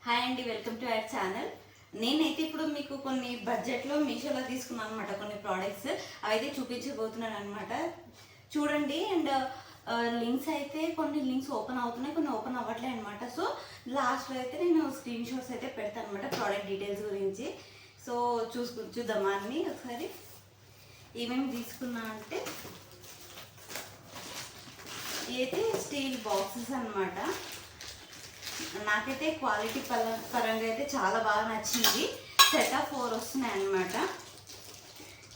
Hi అండి, welcome to our channel. నేనైతే ఇప్పుడు మీకు కొన్ని బడ్జెట్లో మీషోలో తీసుకున్నాను అనమాట కొన్ని ప్రోడక్ట్స్. అవైతే చూపించబోతున్నాను అనమాట. చూడండి. అండ్ లింక్స్ అయితే కొన్ని లింక్స్ ఓపెన్ అవుతున్నాయి, కొన్ని ఓపెన్ అవ్వట్లేదు అనమాట. సో లాస్ట్లో అయితే నేను స్క్రీన్ షాట్స్ అయితే పెడతాను అనమాట ప్రోడక్ట్ డీటెయిల్స్ గురించి. సో చూద్దామా అన్ని ఒకసారి ఏమేమి తీసుకున్నా అంటే, ఇదైతే స్టీల్ బాక్సెస్ అనమాట. నాకైతే క్వాలిటీ పరంగా అయితే చాలా బాగా నచ్చింది. సెట్ ఆఫ్ 4 వస్తున్నాయి అనమాట.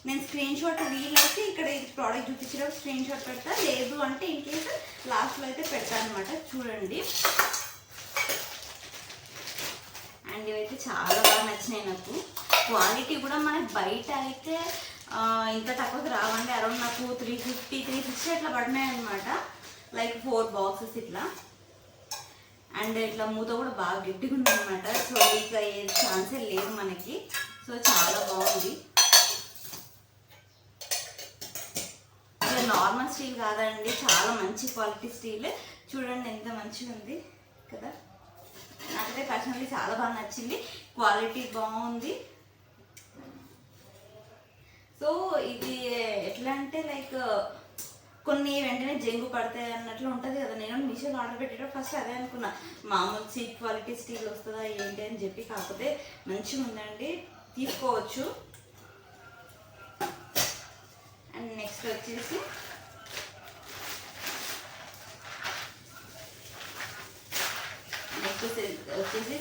నేను స్క్రీన్ షాట్ వీలైతే ఇక్కడ ఇది ప్రోడక్ట్ చూపించేటప్పుడు స్క్రీన్ షాట్ పెడతా, లేదు అంటే ఇన్ కేస్ లాస్ట్లో అయితే పెడతాను అనమాట. చూడండి. అండ్ ఇవైతే చాలా బాగా నచ్చినాయి నాకు. క్వాలిటీ కూడా మనకి బయట అయితే ఇంత తక్కువకి రావండి. అరౌండ్ నాకు 350, 360 అట్లా పడినాయి అనమాట. లైక్ 4 బాక్సెస్ ఇట్లా. అండ్ ఇట్లా మూత కూడా బాగా గట్టిగా ఉంది అనమాట. సో లీక్ అయ్యే ఛాన్సే లేదు మనకి. సో చాలా బాగుంది. ఇట్లా నార్మల్ స్టీల్ కాదండి, చాలా మంచి క్వాలిటీ స్టీల్. చూడండి ఎంత మంచిగా ఉంది కదా. నాకైతే పర్సనల్లీ చాలా బాగా నచ్చింది. క్వాలిటీ బాగుంది. సో ఇది ఎట్లా అంటే లైక్ కొన్ని వెంటనే జంగు పడతాయి అన్నట్లు ఉంటుంది కదా. నేను మీషోలో ఆర్డర్ పెట్టేటప్పుడు ఫస్ట్ అదే అనుకున్నా, మామూలు చీప్ క్వాలిటీ స్టీల్ వస్తుందా ఏంటి అని చెప్పి. కాకపోతే మంచిగా ఉందండి, తీసుకోవచ్చు. అండ్ నెక్స్ట్ వచ్చేసి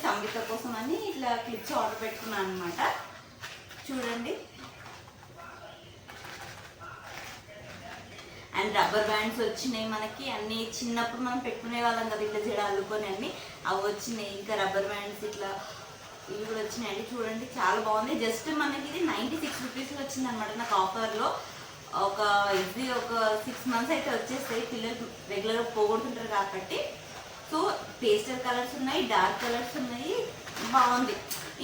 సంగీత కోసం అని ఇట్లా క్లిప్స్ ఆర్డర్ పెట్టుకున్నాను అనమాట. చూడండి. అండ్ రబ్బర్ బ్యాండ్స్ వచ్చినాయి మనకి. అన్ని చిన్నప్పుడు మనం పెట్టుకునే వాళ్ళం కదా ఇట్లా జడ అల్లుకొని, అన్ని అవి వచ్చినాయి. ఇంకా రబ్బర్ బ్యాండ్స్ ఇట్లా ఇవి కూడా వచ్చినాయండి. చూడండి చాలా బాగుంది. జస్ట్ మనకి ఇది 96 రూపీస్లో వచ్చింది అనమాట నాకు ఆఫర్లో. ఒక 6 మంత్స్ అయితే వచ్చేస్తాయి. పిల్లలు రెగ్యులర్గా పోగొడుతుంటారు కాబట్టి. సో పేస్టల్ కలర్స్ ఉన్నాయి, డార్క్ కలర్స్ ఉన్నాయి. బాగుంది.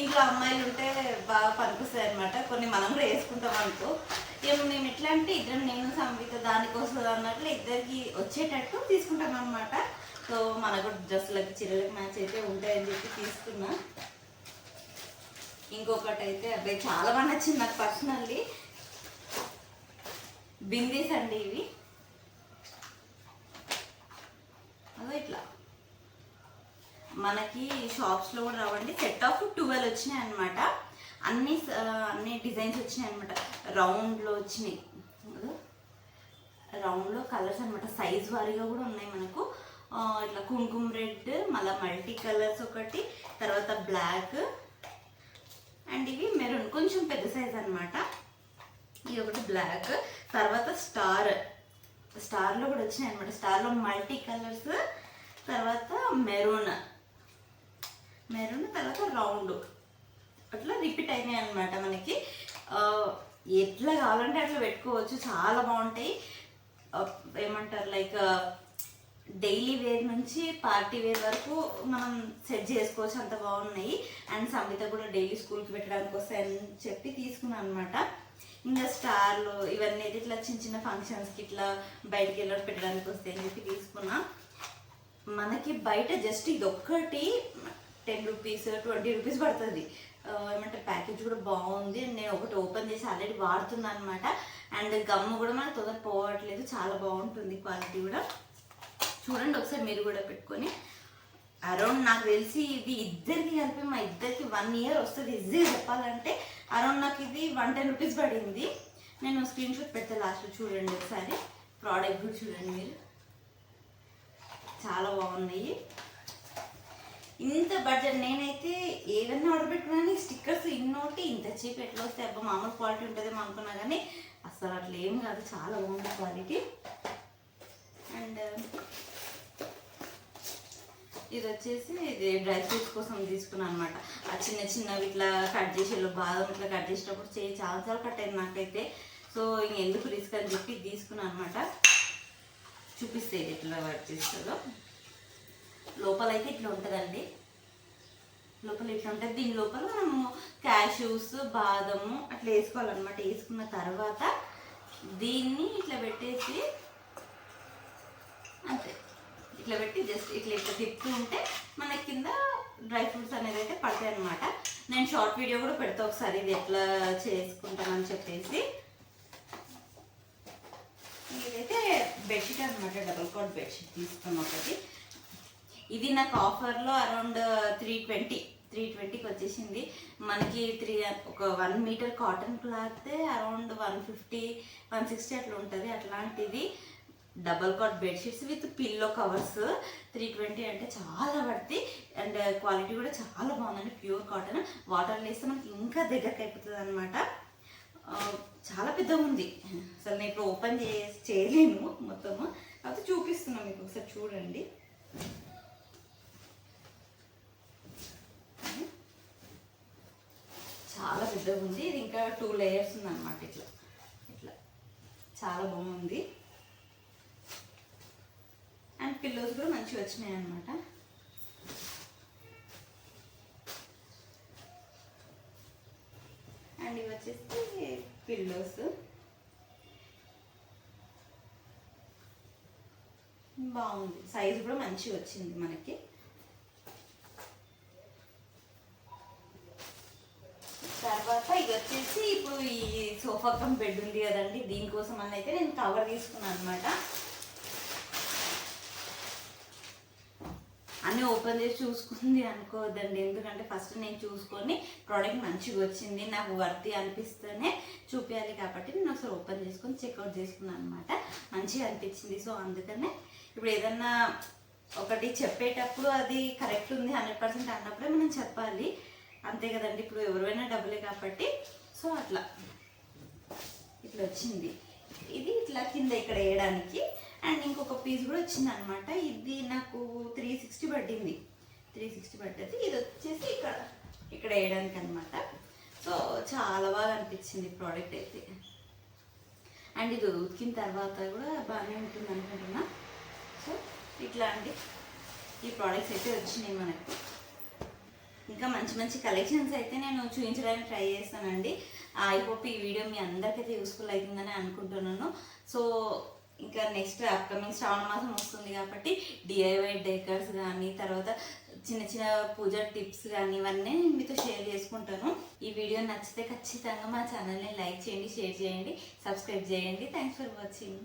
ఇంట్లో అమ్మాయిలు ఉంటే బాగా పనిపిస్తాయి అనమాట. కొన్ని మనం కూడా వేసుకుంటాం అనుకో. మేము ఎట్లా అంటే ఇద్దరం, నేను సంగీత దానికోసం అన్నట్లు ఇద్దరికి వచ్చేటట్టు తీసుకుంటాం అనమాట. సో మనకు డ్రెస్సులకి చీరలకి మ్యాచ్ అయితే ఉంటాయని చెప్పి తీసుకున్నా. ఇంకొకటి అయితే అబ్బాయి చాలా బాగా నచ్చింది నాకు పర్సనల్లీ. బిందీస్ అండి ఇవి. అదో ఇట్లా మనకి షాప్స్లో కూడా రావండి. సెట్ ఆఫ్ 12 వచ్చినాయి అనమాట. అన్ని డిజైన్స్ వచ్చినాయి అనమాట. రౌండ్లో వచ్చినాయి, రౌండ్లో కలర్స్ అనమాట. సైజ్ వారీగా కూడా ఉన్నాయి మనకు. ఇట్లా కుంకుమ రెడ్, మళ్ళీ మల్టీ కలర్స్ ఒకటి, తర్వాత బ్లాక్, అండ్ ఇవి మెరూన్ కొంచెం పెద్ద సైజ్ అనమాట. ఇది ఒకటి బ్లాక్, తర్వాత స్టార్లో కూడా వచ్చినాయి అనమాట. స్టార్లో మల్టీ కలర్స్, తర్వాత మెరూన్, తర్వాత రౌండ్ అట్లా రిపీట్ అయినాయి అనమాట మనకి. ఎట్లా కావాలంటే అట్లా పెట్టుకోవచ్చు. చాలా బాగుంటాయి. ఏమంటారు లైక్ డైలీ వేర్ నుంచి పార్టీ వేర్ వరకు మనం సెట్ చేసుకోవచ్చు, అంత బాగున్నాయి. అండ్ సంగీత కూడా డైలీ స్కూల్కి పెట్టడానికి వస్తాయని చెప్పి తీసుకున్నాను అనమాట. ఇంకా స్టార్లు ఇవన్నీ అయితే ఇట్లా చిన్న చిన్న ఫంక్షన్స్కి ఇట్లా బయటికి వెళ్ళి పెట్టడానికి వస్తాయని చెప్పి తీసుకున్నా. మనకి బయట జస్ట్ ఇది ఒక్కటి 10 రూపీస్ 20 రూపీస్ పడుతుంది. ఏమంటే ప్యాకేజ్ కూడా బాగుంది. నేను ఒకటి ఓపెన్ చేసి ఆల్రెడీ వాడుతున్నాను అనమాట. అండ్ గమ్ము కూడా మనకు తొందర పోవట్లేదు, చాలా బాగుంటుంది క్వాలిటీ కూడా. చూడండి ఒకసారి మీరు కూడా పెట్టుకొని. అరౌండ్ నాకు తెలిసి ఇది ఇద్దరికి కలిపి మా ఇద్దరికి 1 ఇయర్ వస్తుంది ఈజీగా చెప్పాలంటే. అరౌండ్ నాకు ఇది 110 రూపీస్ పడింది. నేను స్క్రీన్ షాట్ పెడతా లాస్ట్లో. చూడండి ఒకసారి ప్రోడక్ట్ కూడా చూడండి మీరు. చాలా బాగున్నాయి. ఇంత బడ్జెట్ నేనైతే ఏదైనా ఆర్డర్ పెట్టుకున్నాను. స్టిక్కర్స్ ఇన్నోటి ఇంత చీప్ ఎట్లా వస్తాయి, అబ్బా మామూలు క్వాలిటీ ఉంటుందేమో అనుకున్నా, కానీ అసలు అట్లా ఏం కాదు, చాలా బాగుంది క్వాలిటీ. అండ్ ఇది వచ్చేసి ఇది డ్రై ఫ్రూట్స్ కోసం తీసుకున్నాను అనమాట. ఆ చిన్న చిన్నవి ఇట్లా కట్ చేసేలో బాదం ఇట్లా కట్ చేసేటప్పుడు చాలా కట్ అయింది నాకైతే. సో ఇంకెందుకు రిస్క్ అని చెప్పి తీసుకున్నాను అనమాట. చూపిస్తే ఇది ఎట్లా వర్క్ చేస్తుందో. లోపల అయితే ఇట్లా ఉంటుందండి. లోపల ఇట్లా ఉంటుంది. దీని లోపల మనము క్యాష్యూస్, బాదము అట్లా వేసుకోవాలన్నమాట. వేసుకున్న తర్వాత దీన్ని ఇట్లా పెట్టేసి అంతే ఇట్లా పెట్టి జస్ట్ ఇట్లా తిప్పుతూ ఉంటే మన కింద డ్రై ఫ్రూట్స్ అనేది నేను షార్ట్ వీడియో కూడా పెడతా ఒకసారి ఇది ఎట్లా చేసుకుంటానని చెప్పేసి. ఇదైతే బెడ్షీట్ అనమాట, డబుల్ కాట్ బెడ్షీట్ తీసుకున్నాం ఒకటి. ఇది నాకు ఆఫర్లో అరౌండ్ 320కి వచ్చేసింది మనకి. ఒక 1 మీటర్ కాటన్ క్లాత్ అరౌండ్ 150-160 అట్లా ఉంటుంది. అట్లాంటిది double cot bedsheets with pillow covers 320 అంటే చాలా పడుతుంది. అండ్ క్వాలిటీ కూడా చాలా బాగుందండి, ప్యూర్ కాటన్. వాటర్లో వేస్తే మనకి ఇంకా దగ్గరకు అయిపోతుంది అనమాట. చాలా పెద్దగా ఉంది, అసలు నేను ఇప్పుడు ఓపెన్ చేయలేను మొత్తము, కాకపోతే చూపిస్తున్నాను మీకు, ఒకసారి చూడండి. చాలా పెద్దగా ఉంది. ఇది ఇంకా 2 లేయర్స్ ఉంది అనమాట. ఇట్లా ఇట్లా చాలా బాగుంది. అండ్ పిల్లోస్ కూడా మంచిగా వచ్చినాయి అనమాట. అండ్ ఇవి వచ్చేసి పిల్లోస్ బాగుంది, సైజ్ కూడా మంచిగా వచ్చింది మనకి. తర్వాత ఇది వచ్చేసి ఇప్పుడు ఈ సోఫా కమ్ బెడ్ ఉంది కదండి, దీనికోసం అని అయితే నేను కవర్ తీసుకున్నాను అనమాట. అన్నీ ఓపెన్ చేసి చూసుకుంది అనుకోవద్దండి, ఎందుకంటే ఫస్ట్ నేను చూసుకొని ప్రోడక్ట్ మంచిగా వచ్చింది నాకు వర్తి అనిపిస్తేనే చూపించాలి కాబట్టి నేను ఒకసారి ఓపెన్ చేసుకొని చెక్అవుట్ చేసుకున్నాను అనమాట. మంచిగా అనిపించింది. సో అందుకనే ఇప్పుడు ఏదన్నా ఒకటి చెప్పేటప్పుడు అది కరెక్ట్ ఉంది 100% అన్నప్పుడే మనం చెప్పాలి, అంతే కదండి. ఇప్పుడు ఎవరైనా డబ్బులే కాబట్టి. సో అట్లా ఇట్లా వచ్చింది. ఇది ఇట్లా కింద ఇక్కడ వేయడానికి. అండ్ ఇంకొక పీస్ కూడా వచ్చింది అనమాట. ఇది నాకు 360 పట్టింది, 360 పట్టేది. ఇది వచ్చేసి ఇక్కడ వేయడానికి అనమాట. సో చాలా బాగా అనిపించింది ప్రోడక్ట్ అయితే. అండ్ ఇది ఉతికిన తర్వాత కూడా బాగానే ఉంటుంది అనుకుంటున్నా. సో ఇట్లా అండి ఈ ప్రోడక్ట్స్ అయితే వచ్చినాయి మనకు. ఇంకా మంచి మంచి కలెక్షన్స్ అయితే నేను చూపించడానికి ట్రై చేస్తానండి. ఐ హోప్ ఈ వీడియో మీ అందరికైతే యూస్ఫుల్ అవుతుందని అనుకుంటున్నాను. సో ఇంకా నెక్స్ట్ అప్కమింగ్ శ్రావణ మాసం వస్తుంది కాబట్టి డిఐవై డెకర్స్ కానీ, తర్వాత చిన్న చిన్న పూజ టిప్స్ కానీ ఇవన్నీ మీతో షేర్ చేసుకుంటాను. ఈ వీడియో నచ్చితే ఖచ్చితంగా మా ఛానల్ని లైక్ చేయండి, షేర్ చేయండి, సబ్స్క్రైబ్ చేయండి. Thanks for watching.